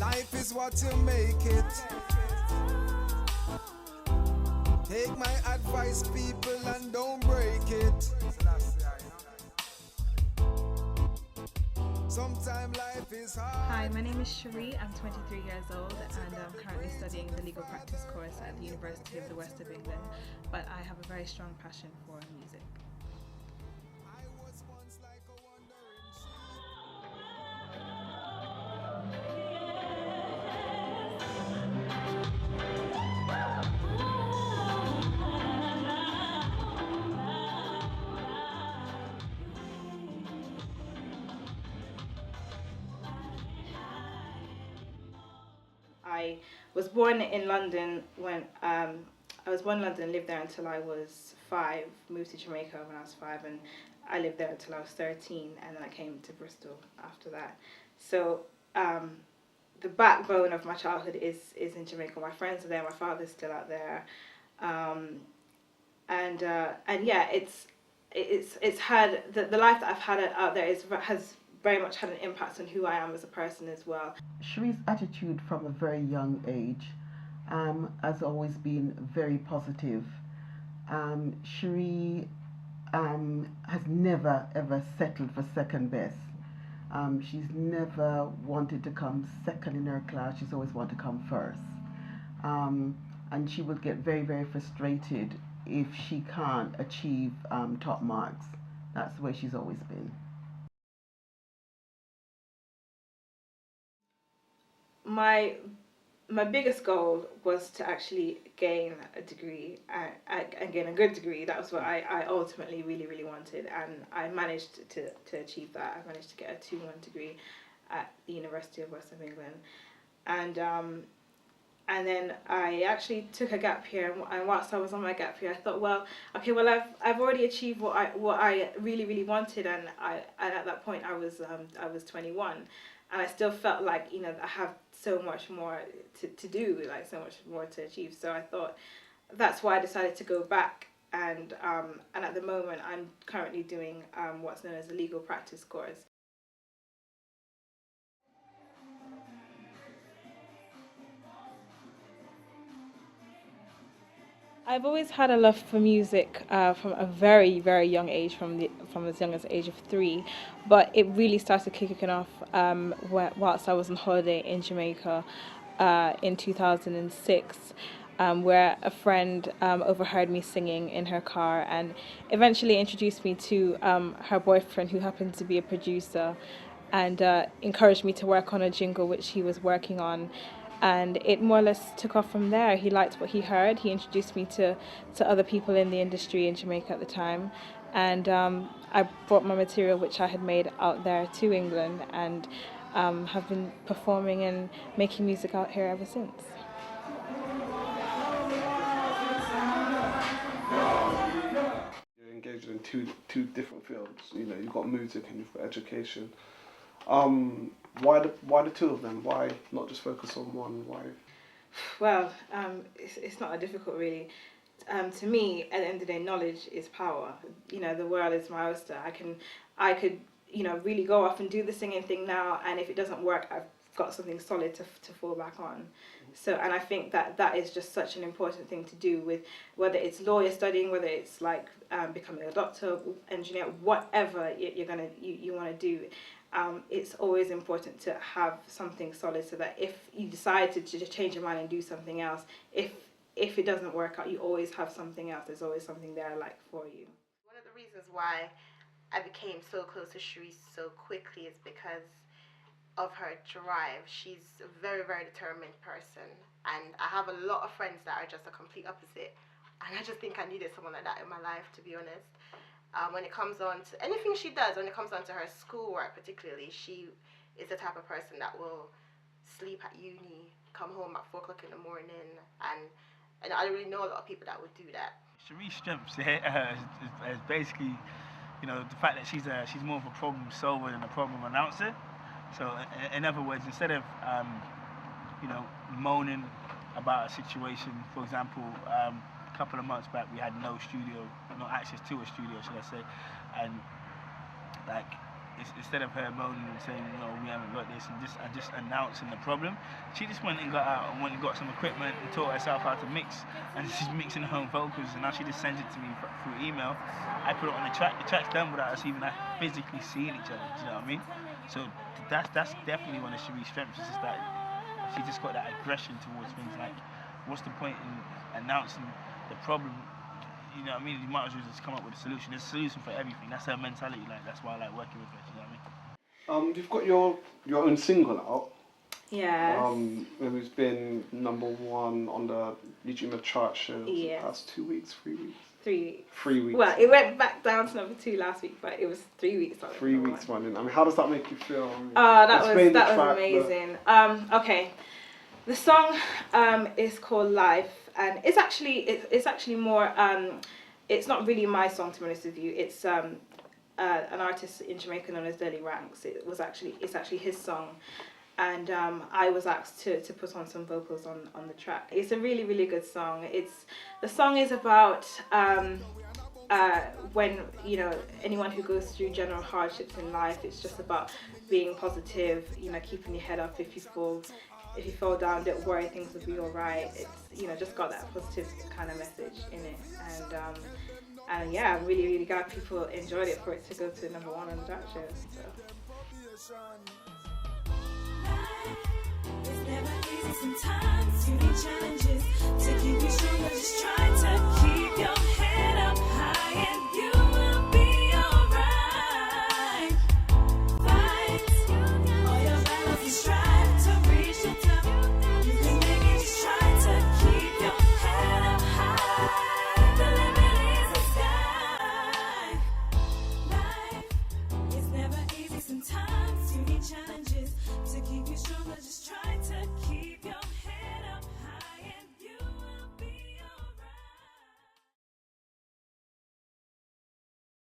Life is what you make it. Take my advice, people, and don't break it. Sometimes life is hard. Hi, my name is Sheree. I'm 23 years old and I'm currently studying the legal practice course at the University of the West of England, but I have a very strong passion for music. I was once like a wandering I was born in London I was born in London, lived there until I was 5, moved to Jamaica when I was 5, and I lived there until I was 13, and then I came to Bristol after that. So the backbone of my childhood is in Jamaica. My friends are there, my father's still out there, um, and yeah, it's had the life that I've had out there has very much had an impact on who I am as a person as well. Sheree's attitude from a very young age has always been very positive. Sheree has never ever settled for second best. She's never wanted to come second in her class. She's always wanted to come first. Um, and she would get very, very frustrated if she can't achieve top marks. That's the way she's always been. my my biggest goal was to actually gain a degree and gain a good degree. That was what I ultimately really wanted, and I managed to achieve that. I managed to get a 2-1 degree at the University of West of England, and and then I actually took a gap year. And whilst I was on my gap year, I thought, well, okay, well I've already achieved what I really wanted, and at that point I was 21, and I still felt like I have so much more to do, like so much more to achieve. So I thought that's why I decided to go back, and at the moment I'm currently doing what's known as a legal practice course. I've always had a love for music from a very young age, from as young as the age of 3, but it really started kicking off whilst I was on holiday in Jamaica in 2006. Where a friend overheard me singing in her car and eventually introduced me to her boyfriend, who happened to be a producer, and encouraged me to work on a jingle which he was working on. And it more or less took off from there. He liked what he heard. He introduced me to other people in the industry in Jamaica at the time. And I brought my material, which I had made out there, to England, and have been performing and making music out here ever since. You're engaged in two different fields. You know, you've got music and you've got education. Why the two of them? Why not just focus on one? Why? Well, it's not that difficult, really. To me, at the end of the day, knowledge is power. The world is my oyster. I could, really go off and do the singing thing now, and if it doesn't work, I've got something solid to fall back on. So, and I think that is just such an important thing to do, with whether it's lawyer studying, whether it's like becoming a doctor, engineer, whatever you want to do. It's always important to have something solid, so that if you decide to just change your mind and do something else, if it doesn't work out, you always have something else. There's always something there, like, for you. One of the reasons why I became so close to Sheree so quickly is because of her drive. She's a very determined person, and I have a lot of friends that are just a complete opposite. And I just think I needed someone like that in my life, to be honest. When it comes on to anything she does, when it comes on to her schoolwork particularly, she is the type of person that will sleep at uni, come home at 4 o'clock in the morning, and I don't really know a lot of people that would do that. Sheree's strengths is basically, the fact that she's more of a problem solver than a problem announcer. So, in other words, instead of moaning about a situation, for example, a couple of months back we had no access to a studio, should I say, and like instead of her moaning and saying, we haven't got this, and just announcing the problem, she just went and got out and went and got some equipment and taught herself how to mix, and she's mixing her own vocals, and now she just sends it to me through email. I put it on the track. The track's done without us even physically seeing each other. Do you know what I mean? So that's definitely one of Sheree's strengths. Is just that she just got that aggression towards things. Like, what's the point in announcing the problem? You know what I mean? You might as well just come up with a solution. There's a solution for everything. That's her mentality. Like, that's why I like working with her. You know what I mean? You've got your own single out. Yes. Who's been #1 on the YouTube chart show the past 2 weeks, 3 weeks. 3 weeks. 3 weeks. Well, it went back down to #2 last week, but it was 3 weeks on it. 3 weeks running. I mean, how does that make you feel? I mean, that was amazing. Okay, the song is called Life, and it's actually more. It's not really my song, to be honest with you. It's an artist in Jamaica known as Deli Ranks. It's actually his song. And I was asked to put on some vocals on the track. It's a really, really good song. The song is about when, anyone who goes through general hardships in life. It's just about being positive, keeping your head up. If you fall down, don't worry, things will be all right. It's, just got that positive kind of message in it. And yeah, I'm really, really glad people enjoyed it for it to go to #1 on the chart show. So. It's never easy sometimes, you need challenges to keep you stronger. Just try to keep your head up high and you will be alright. Fight all your battles and strive to reach the top. You can make it, just try to keep your head up high. The limit is the sky. Life is never easy sometimes, you need challenges to keep you stronger. Just try